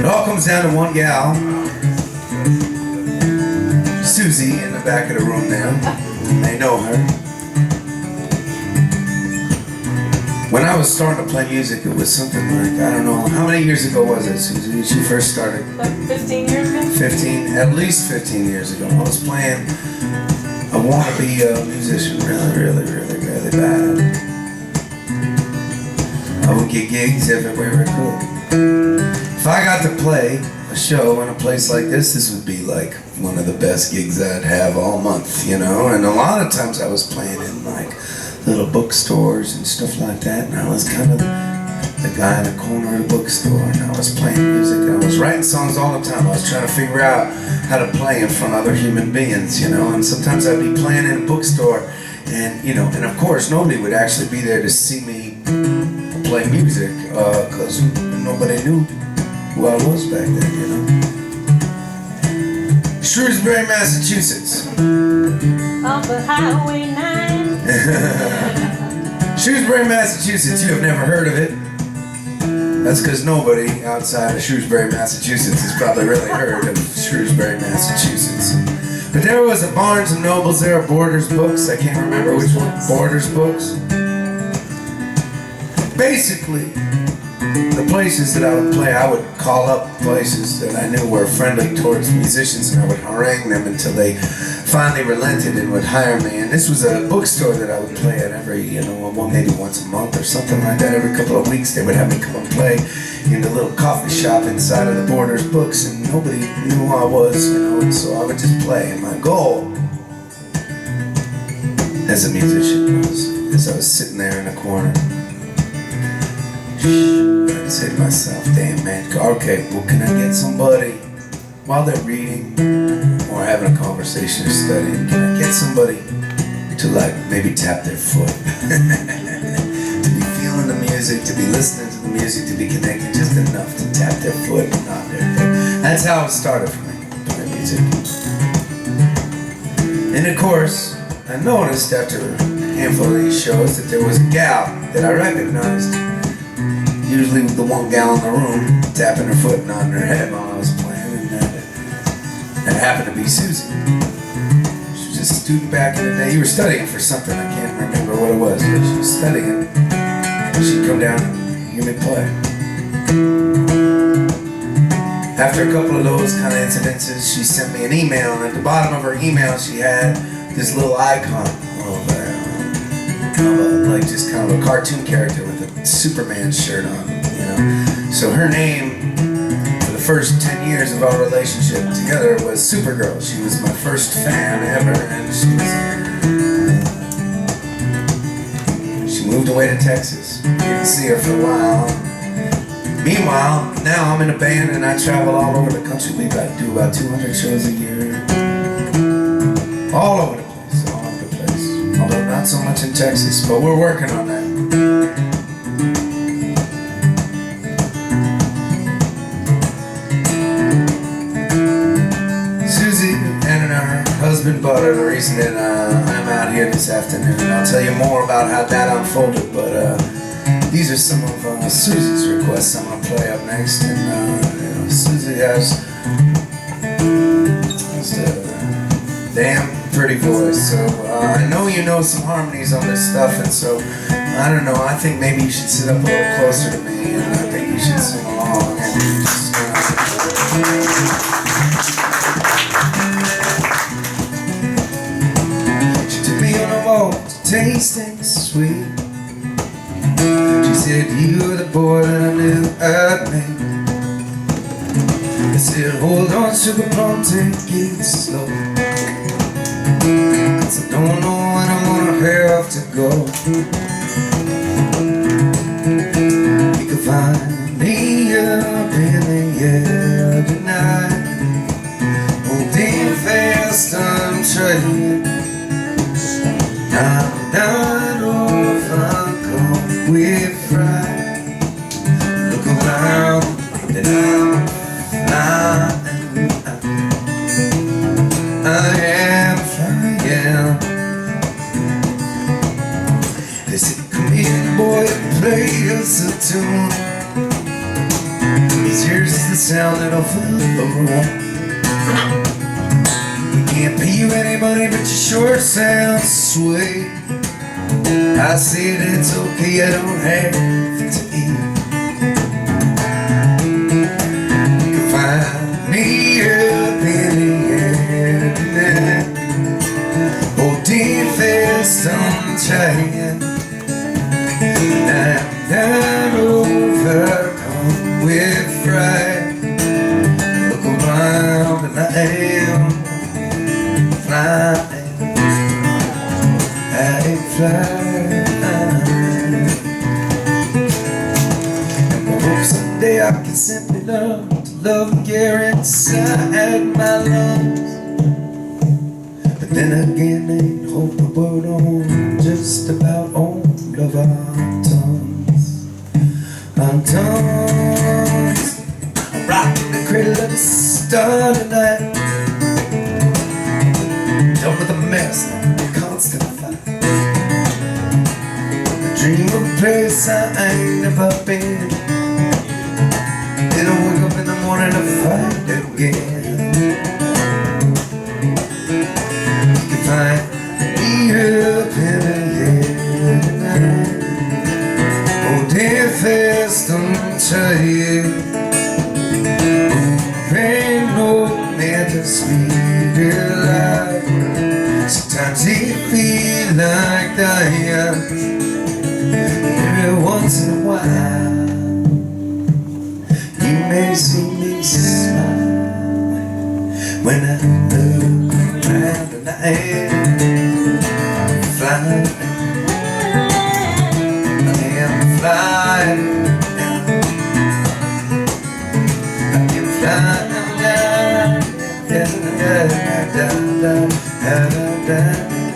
It all comes down to one gal, Susie, in the back of the room there. I know her. When I was starting to play music, it was something like, I don't know, how many years ago was it, Susie, when she first started? Like 15 years ago? 15, at least 15 years ago. I was playing, I want to be a musician really bad. I would get gigs everywhere I could. If I got to play a show in a place like this would be like one of the best gigs I'd have all month, you know? And a lot of times I was playing in like little bookstores and stuff like that, and I was kind of the guy in the corner of the bookstore, and I was playing music, and I was writing songs all the time. I was trying to figure out how to play in front of other human beings, you know? And sometimes I'd be playing in a bookstore, and, you know, and of course nobody would actually be there to see me play music, because nobody knew who I was back then, you know. Shrewsbury, Massachusetts. Off of Highway 9. Shrewsbury, Massachusetts. You have never heard of it. That's because nobody outside of Shrewsbury, Massachusetts has probably really heard of Shrewsbury, Massachusetts. But there was a Barnes and Nobles there, Borders Books. I can't remember which one. Borders Books. Basically, the places that I would play, I would call up places that I knew were friendly towards musicians, and I would harangue them until they finally relented and would hire me. And this was a bookstore that I would play at every, you know, maybe once a month or something like that. Every couple of weeks they would have me come and play in the little coffee shop inside of the Borders Books, and nobody knew who I was, you know, and so I would just play. And my goal as a musician was, as I was sitting there in the corner, I'd say to myself, damn man, okay, well, can I get somebody, while they're reading or having a conversation or studying, can I get somebody to like maybe tap their foot? To be feeling the music, to be listening to the music, to be connected just enough to tap their foot and nod their head. That's how it started for me, playing music. And of course, I noticed after a handful of these shows that there was a gal that I recognized. Usually the one gal in the room tapping her foot and nodding her head while I was playing, and it happened to be Susie. She was just a student back in the day. You were studying for something, I can't remember what it was, but she was studying, and she'd come down and hear me play. After a couple of those kind of incidences, she sent me an email, and at the bottom of her email she had this little icon of like just kind of a cartoon character with a Superman shirt on, you know. So her name for the first 10 years of our relationship together was Supergirl. She was my first fan ever, and she moved away to Texas. Didn't see her for a while. Meanwhile, now I'm in a band and I travel all over the country. We do about 200 shows a year. All over the place, all over the place. Although not so much in Texas, but we're working on that. Susie and her husband Bud are the reason that I'm out here this afternoon. I'll tell you more about how that unfolded, but these are some of Susie's requests I'm going to play up next. And you know, Susie has just a damn pretty voice, so I know you know some harmonies on this stuff, and so I don't know, I think maybe you should sit up a little closer to me, and I think you should sing along and just she took me on a walk to tasting sweet. She said, "You were the boy that I knew I'd make." I said, "Hold on, sugar plum, take it slow. I don't know when I'm gonna have to go. You can find me up in the air tonight, holding fast, I'm trying. I'm not overcome with pride. Look around, and I'm flying. I am flying. They said, come here, boy, play us a tune. 'Cause here's the sound that'll fill the room. We can't pay you any money, but you sure sound sweet. I said it's okay, I don't have to eat. You can find me up in the air tonight, holding fast on trying. I'm overcome with fright. Look around and I am flying. I am flying. And I hope someday I can simply learn to love and care inside my lungs. But then again, ain't hope the word on just about all of our tongues. Our tongues. I'm rocking the cradle of the star tonight. Done with the mess, constant fight. I dream of a place I ain't never been. Then I wake up in the morning to fight again. You can find me up in the air tonight, holding fast onto you. Ain't no man to speak it loud. Sometimes it feels like dying. Every once in a while, you may see me smile when I look around and I am flying. I am flying. I am flying. Da, da, da, da, da, da, da.